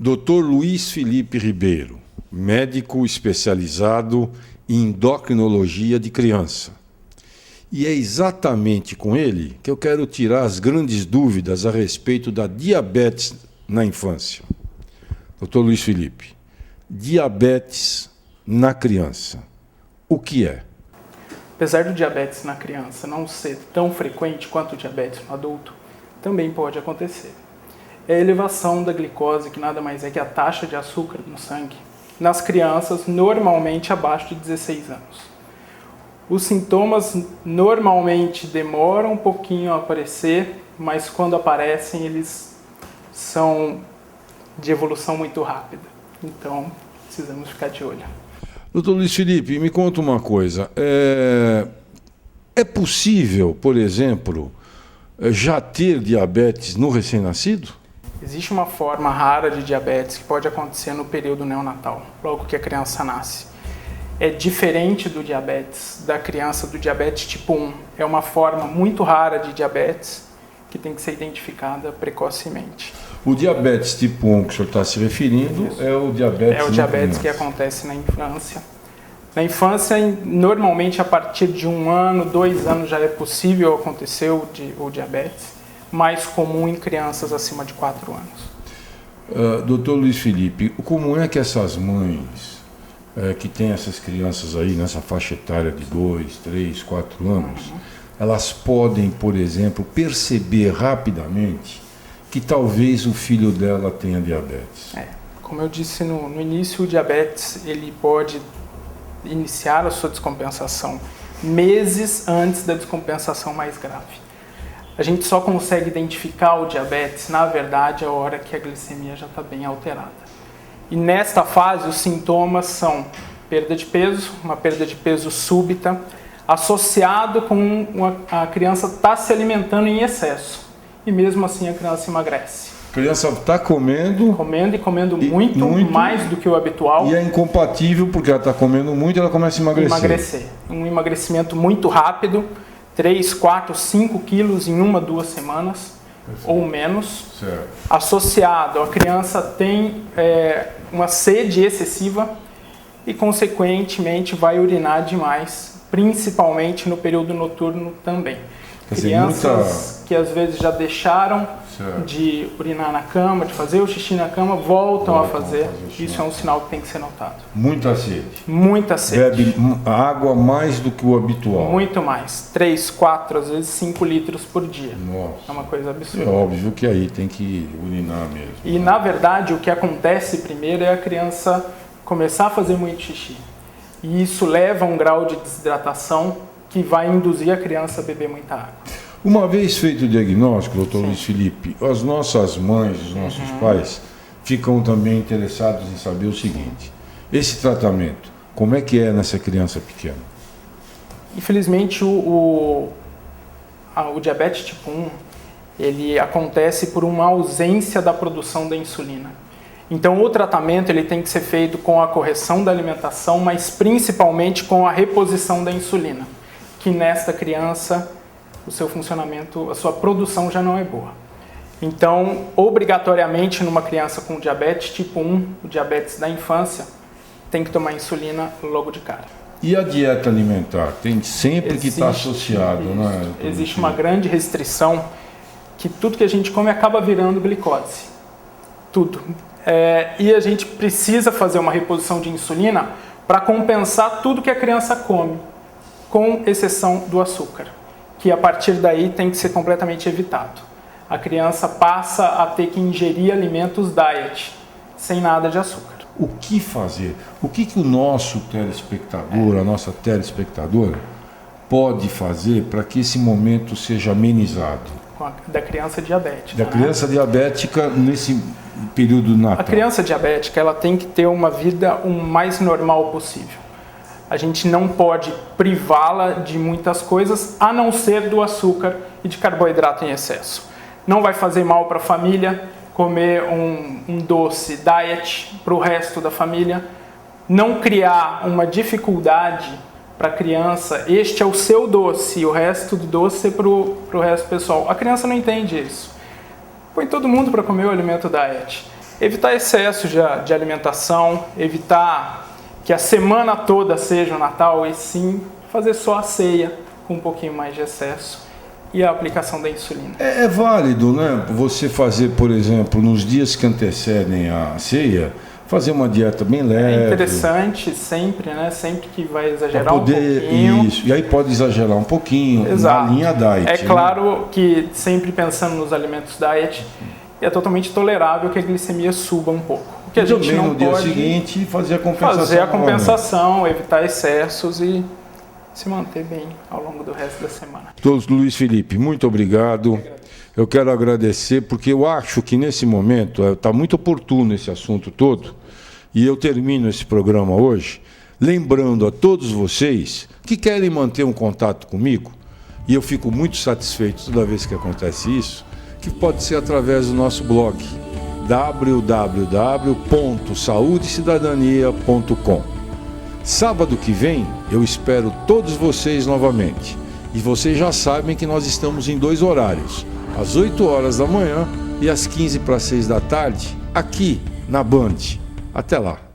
Dr. Luiz Felipe Ribeiro, médico especializado em endocrinologia de criança. E é exatamente com ele que eu quero tirar as grandes dúvidas a respeito da diabetes na infância. Dr. Luiz Felipe, diabetes na criança, o que é? Apesar do diabetes na criança não ser tão frequente quanto o diabetes no adulto, também pode acontecer. É a elevação da glicose, que nada mais é que a taxa de açúcar no sangue, nas crianças normalmente abaixo de 16 anos. Os sintomas normalmente demoram um pouquinho a aparecer, mas quando aparecem eles são de evolução muito rápida. Então precisamos ficar de olho. Doutor Luiz Felipe, me conta uma coisa. É possível, por exemplo, já ter diabetes no recém-nascido? Existe uma forma rara de diabetes que pode acontecer no período neonatal, logo que a criança nasce. É diferente do diabetes da criança, do diabetes tipo 1. É uma forma muito rara de diabetes que tem que ser identificada precocemente. O diabetes tipo 1 que o senhor está se referindo é o diabetes... É o diabetes que acontece na infância. Na infância, normalmente a partir de 1 ano, 2 anos já é possível acontecer o diabetes, mais comum em crianças acima de 4 anos. Doutor Luiz Felipe, como é que essas mães que têm essas crianças aí nessa faixa etária de 2, 3, 4 anos, elas podem, por exemplo, perceber rapidamente que talvez o filho dela tenha diabetes? Como eu disse no início, o diabetes ele pode iniciar a sua descompensação meses antes da descompensação mais grave. A gente só consegue identificar o diabetes, na verdade, a hora que a glicemia já está bem alterada. E nesta fase, os sintomas são perda de peso, uma perda de peso súbita, associado com a criança estar se alimentando em excesso. E mesmo assim a criança emagrece. A criança está comendo... Comendo e comendo muito mais do que o habitual. E é incompatível, porque ela está comendo muito e ela começa a emagrecer. Um emagrecimento muito rápido, 3, 4, 5 quilos em 1, 2 semanas, ou menos. Certo. Associado, a criança tem uma sede excessiva e, consequentemente, vai urinar demais, principalmente no período noturno também. Crianças que às vezes já deixaram de urinar na cama, de fazer o xixi na cama, voltam a fazer. Isso é um sinal que tem que ser notado. Muita sede. Muita sede. Bebe água mais do que o habitual. Muito mais. 3, 4, às vezes 5 litros por dia. Nossa. É uma coisa absurda. É óbvio que aí tem que urinar mesmo. E na verdade o que acontece primeiro é a criança começar a fazer muito xixi. E isso leva a um grau de desidratação que vai induzir a criança a beber muita água. Uma vez feito o diagnóstico, doutor Luiz Felipe, as nossas mães, os nossos pais, ficam também interessados em saber o seguinte: esse tratamento, como é que é nessa criança pequena? Infelizmente, o diabetes tipo 1, ele acontece por uma ausência da produção da insulina. Então, o tratamento ele tem que ser feito com a correção da alimentação, mas principalmente com a reposição da insulina, que nesta criança o seu funcionamento, a sua produção já não é boa. Então, obrigatoriamente, numa criança com diabetes tipo 1, o diabetes da infância, tem que tomar insulina logo de cara. E a dieta alimentar? Tem sempre que estar associado, né? Existe uma grande restrição, que tudo que a gente come acaba virando glicose. Tudo. E a gente precisa fazer uma reposição de insulina para compensar tudo que a criança come, com exceção do açúcar, que a partir daí tem que ser completamente evitado. A criança passa a ter que ingerir alimentos diet, sem nada de açúcar. O que fazer? O que o nosso telespectador, a nossa telespectadora, pode fazer para que esse momento seja amenizado? Da criança diabética. Da criança diabética nesse período natal. A criança diabética ela tem que ter uma vida o mais normal possível. A gente não pode privá-la de muitas coisas, a não ser do açúcar e de carboidrato em excesso. Não vai fazer mal para a família comer um doce diet para o resto da família. Não criar uma dificuldade para a criança, este é o seu doce, e o resto do doce é para o resto do pessoal. A criança não entende isso. Põe todo mundo para comer o alimento diet. Evitar excesso de alimentação, evitar que a semana toda seja o Natal, e sim fazer só a ceia com um pouquinho mais de excesso e a aplicação da insulina. É válido, né? Você fazer, por exemplo, nos dias que antecedem a ceia, fazer uma dieta bem leve. É interessante sempre, né? Sempre que vai exagerar um pouquinho. Isso, e aí pode exagerar um pouquinho. Exato. Na linha diet. É claro que sempre pensando nos alimentos diet, é totalmente tolerável que a glicemia suba um pouco. O que a gente não pode, no dia seguinte, fazer a compensação. Evitar excessos e se manter bem ao longo do resto da semana. Luiz Felipe, muito obrigado. Eu quero agradecer, porque eu acho que nesse momento está muito oportuno esse assunto todo, e eu termino esse programa hoje lembrando a todos vocês que querem manter um contato comigo, e eu fico muito satisfeito toda vez que acontece isso, que pode ser através do nosso blog www.saudecidadania.com. Sábado que vem eu espero todos vocês novamente, e vocês já sabem que nós estamos em 2 horários, às 8 horas da manhã e às 15 para 6 da tarde, aqui na Band. Até lá.